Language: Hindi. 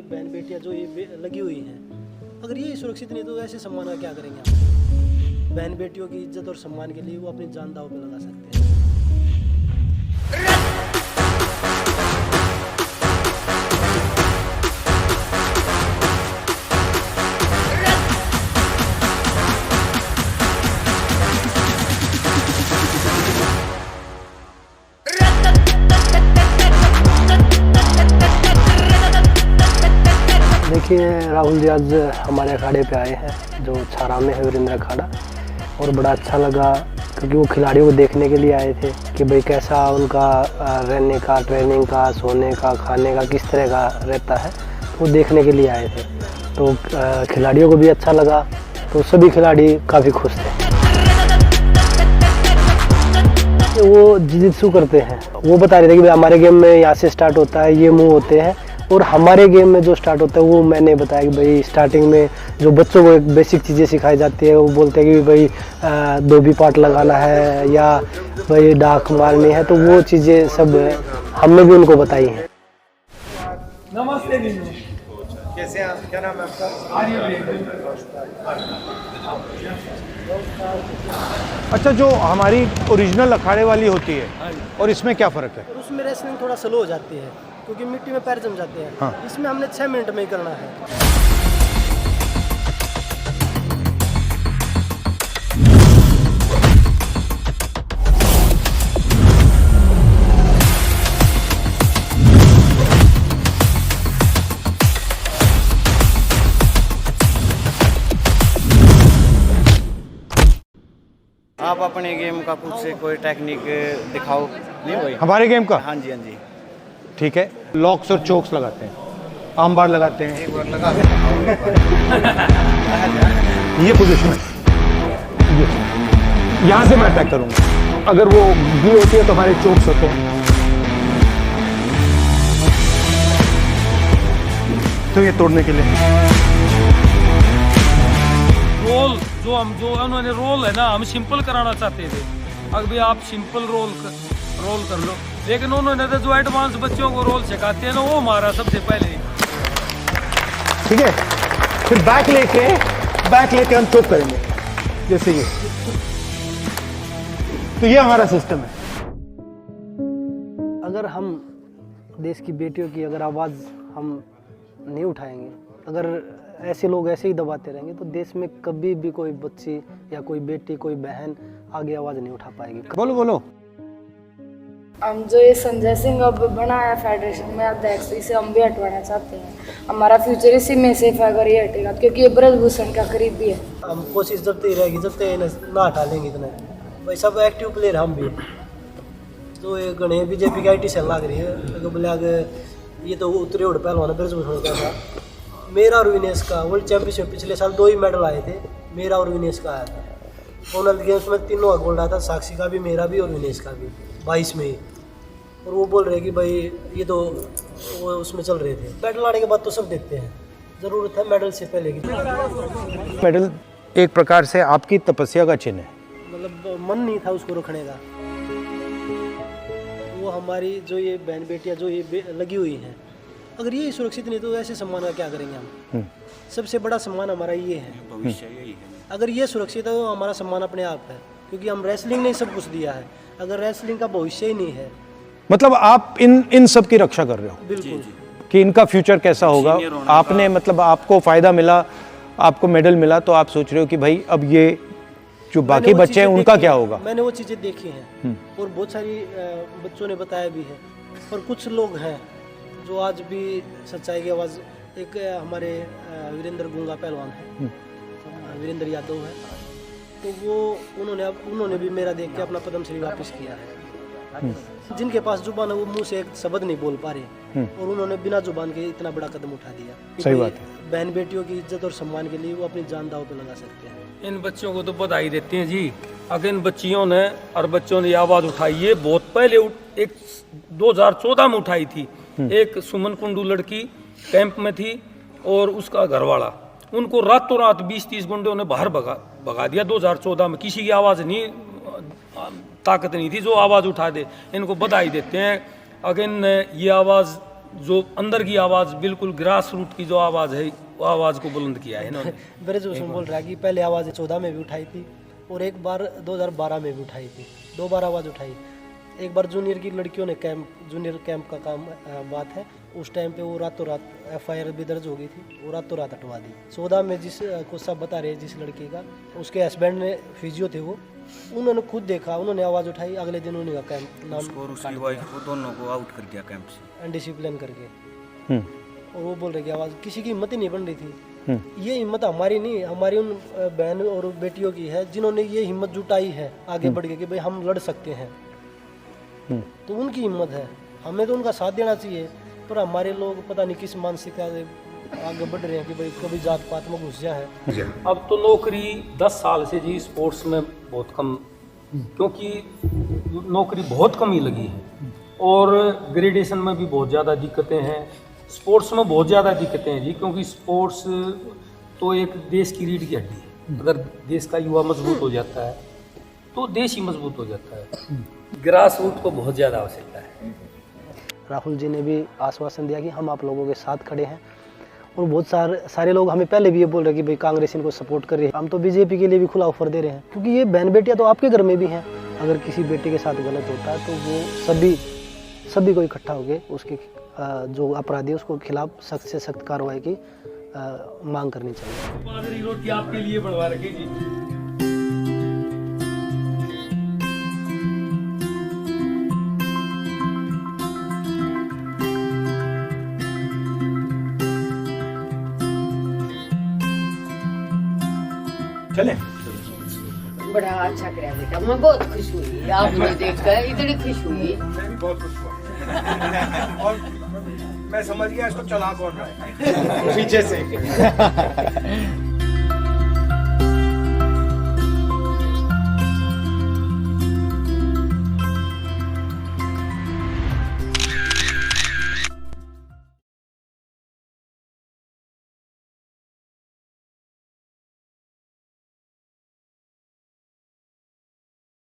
बहन बेटियां जो ये लगी हुई हैं, अगर ये सुरक्षित नहीं तो ऐसे सम्मान का क्या करेंगे हम? बहन बेटियों की इज्जत और सम्मान के लिए वो अपनी जान दांव पे लगा सकते हैं। देखिए राहुल जी आज हमारे अखाड़े पे आए हैं जो छारा में है वीरेंद्र अखाड़ा, और बड़ा अच्छा लगा क्योंकि वो खिलाड़ियों को देखने के लिए आए थे कि भाई कैसा उनका रहने का, ट्रेनिंग का, सोने का, खाने का किस तरह का रहता है, वो देखने के लिए आए थे। तो खिलाड़ियों को भी अच्छा लगा, तो सभी खिलाड़ी काफ़ी खुश थे। वो जिजित्सु करते हैं, वो बता रहे थे कि भाई हमारे गेम में यहाँ से स्टार्ट होता है, ये मूव होते हैं, और हमारे गेम में जो स्टार्ट होता है वो मैंने बताया कि भाई स्टार्टिंग में जो बच्चों को एक बेसिक चीज़ें सिखाई जाती है, वो बोलते हैं कि भाई धोबी पाट लगाना है या भाई डाक मारनी है, तो वो चीज़ें सब हमने भी उनको बताई हैं। नमस्ते मीनू, कैसे हैं आप? क्या नाम है आपका? अच्छा, जो हमारी ओरिजिनल अखाड़े वाली होती है और इसमें क्या फ़र्क है? और उसमें रेसलिंग थोड़ा स्लो हो जाती है क्योंकि मिट्टी में पैर जम जाते हैं। हाँ। इसमें हमने 6 मिनट में ही करना है। आप अपने गेम का कुछ से कोई टेक्निक दिखाओ। नहीं भाई, हमारे गेम का? हाँ जी हाँ जी। ठीक है, लॉक्स और चोक्स लगाते हैं, आर्म बार लगाते हैं, एक बार लगा ये पोजीशन है, यहाँ से मैं अटैक करूँगा। अगर वो गी होती है तो हमारे चोक्स होते हैं, तो ये तोड़ने के लिए रोल जो उन्होंने रोल है ना, हम सिंपल कराना चाहते थे। अब भी आप सिंपल रोल कर लो, लेकिन उन्होंने तो जो एडवांस बच्चों को रोल सिखाते हैं ना, वो हमारा सबसे पहले। ठीक है, फिर बैक लेके हम चोक करेंगे जैसे ये। तो ये हमारा सिस्टम है। अगर हम देश की बेटियों की अगर आवाज़ हम नहीं उठाएंगे, अगर ऐसे लोग ऐसे ही दबाते रहेंगे, तो देश में कभी भी कोई बच्ची या कोई बेटी, कोई बहन आगे आवाज़ नहीं उठा पाएगी। बोलो। हम जो ये संजय सिंह अब बनाया फेडरेशन में अध्यक्ष, इसे हम भी हटवाना चाहते हैं। हमारा फ्यूचर इसी में सेफ है अगर ये हटेगा, क्योंकि ये ब्रजभूषण का करीबी है। हम कोशिश जब तक रहेगी, जब तक ना हटा लेंगे इतने भाई, सब एक्टिव प्लेयर हम भी। तो ये गणे बीजेपी की IT सेल लग रही है, बोले आगे ये तो उतरे उड़ पहलवान ब्रजभूषण का था। मेरा और विनेश का वर्ल्ड चैंपियनशिप पिछले साल 2 ही मेडल आए थे, मेरा और विनेश का आया था। कॉमनवेल्थ गेम्स में तीनों का गोल्ड आया था, साक्षी का भी, मेरा भी और विनेश का भी 22 में ही। और वो बोल रहे कि भाई ये तो वो उसमें चल रहे थे। मेडल आने के बाद तो सब देखते हैं, ज़रूरत है मेडल से पहले की। मेडल एक प्रकार से आपकी तपस्या का चिन्ह है। मतलब मन नहीं था उसको रखने का। वो हमारी जो ये बहन बेटियां जो ये लगी हुई हैं, अगर ये सुरक्षित नहीं तो ऐसे सम्मान का क्या करेंगे हम? सबसे बड़ा सम्मान हमारा ये है, भविष्य यही है। अगर ये सुरक्षित है तो हमारा सम्मान अपने आप है, क्योंकि हम रेसलिंग ने सब कुछ दिया है। अगर रेसलिंग का भविष्य ही नहीं है, मतलब आप इन सब की रक्षा कर रहे हो। बिल्कुल कि इनका फ्यूचर कैसा होगा। आपने मतलब आपको फायदा मिला, आपको मेडल मिला, तो आप सोच रहे हो कि भाई अब ये जो बाकी बच्चे हैं उनका क्या होगा। मैंने वो चीज़ें देखी हैं और बहुत सारी बच्चों ने बताया भी है। और कुछ लोग हैं जो आज भी सच्चाई की आवाज़, एक हमारे वीरेंद्र गुंगा पहलवान है, वीरेंद्र यादव है, तो वो उन्होंने भी मेरा देख के अपना पद्मश्री वापस किया है। जिनके पास जुबान है वो मुंह से एक शब्द नहीं बोल पा रहे, और उन्होंने बिना जुबान के इतना बड़ा कदम उठा दिया। सही बात है। बहन बेटियों की इज्जत और सम्मान के लिए वो अपनी जान दांव पे लगा सकते हैं। इन बच्चों को तो बधाई देते हैं जी। अगर इन बच्चियों ने और बच्चों ने आवाज़ उठाई है, बहुत पहले एक 2014 में उठाई थी। एक सुमन कुंडू लड़की कैंप में थी और उसका घरवाला, उनको रातों रात 20-30 गुंडों ने बाहर भगा दिया 2014 में। किसी की आवाज़ नहीं, ताकत नहीं थी जो आवाज़ उठा दे। इनको बधाई देते हैं। अगर ये आवाज़ जो अंदर की आवाज़, बिल्कुल ग्रास रूट की जो आवाज़ है, वो आवाज़ को बुलंद किया है इन्होंने। ब्रजभूषण बोल रहा है कि पहले आवाज़ 14 में भी उठाई थी और एक बार 2012 में भी उठाई थी, 2 बार आवाज़ उठाई। एक बार जूनियर की लड़कियों ने जूनियर कैंप का काम बात है, उस टाइम पे वो रातों रात FIR भी दर्ज हो गई थी, वो रातों रात हटवा दी। 14 में जिस को सब बता रहे हैं, जिस लड़की का, उसके हस्बैंड ने फिजियो थे वो, उन्होंने खुद देखा, उन्होंने आवाज़ उठाई, अगले दिन उन्हीं का कैंप नाम और उसकी वाइफ को दोनों को आउट कर दिया कैंप से, अनडिसिप्लिन करके। हम्म, और वो बोल रहे कि आवाज़ किसी की हिम्मत ही नहीं बन रही थी। ये हिम्मत हमारी नहीं, हमारी उन बहन और बेटियों की है जिन्होंने ये हिम्मत जुटाई है आगे बढ़ के कि भाई हम लड़ सकते हैं। तो उनकी हिम्मत है, हमें तो उनका साथ देना चाहिए। पर हमारे लोग पता नहीं किस मानसिकता से आगे बढ़ रहे हैं कि भाई कभी जात पात में घुस जाए। अब तो नौकरी 10 साल से जी स्पोर्ट्स में बहुत कम, क्योंकि नौकरी बहुत कम ही लगी है और ग्रेडेशन में भी बहुत ज़्यादा दिक्कतें हैं, स्पोर्ट्स में बहुत ज़्यादा दिक्कतें हैं जी, क्योंकि स्पोर्ट्स तो एक देश की रीढ़ की हड्डी है। अगर देश का युवा मजबूत हो जाता है तो देश ही मजबूत हो जाता है। ग्रास रूट को बहुत ज़्यादा आवश्यकता है। राहुल जी ने भी आश्वासन दिया कि हम आप लोगों के साथ खड़े हैं, और बहुत सारे लोग हमें पहले भी ये बोल रहे हैं कि भाई कांग्रेस इनको सपोर्ट कर रही है, हम तो बीजेपी के लिए भी खुला ऑफर दे रहे हैं, क्योंकि ये बहन बेटियां तो आपके घर में भी हैं। अगर किसी बेटी के साथ गलत होता है तो वो सभी को इकट्ठा होकर उसके जो अपराधी है उसको खिलाफ सख्त से सख्त कार्रवाई की मांग करनी चाहिए। बाजरी रोटी आपके लिए बनवा रखी जी। चले बड़ा अच्छा कराया बेटा, मैं बहुत खुश हुई आपने देखकर, इतनी खुश हुई। मैं भी बहुत खुश हुआ और मैं समझ गया इसको चला कौन रहा है पीछे से।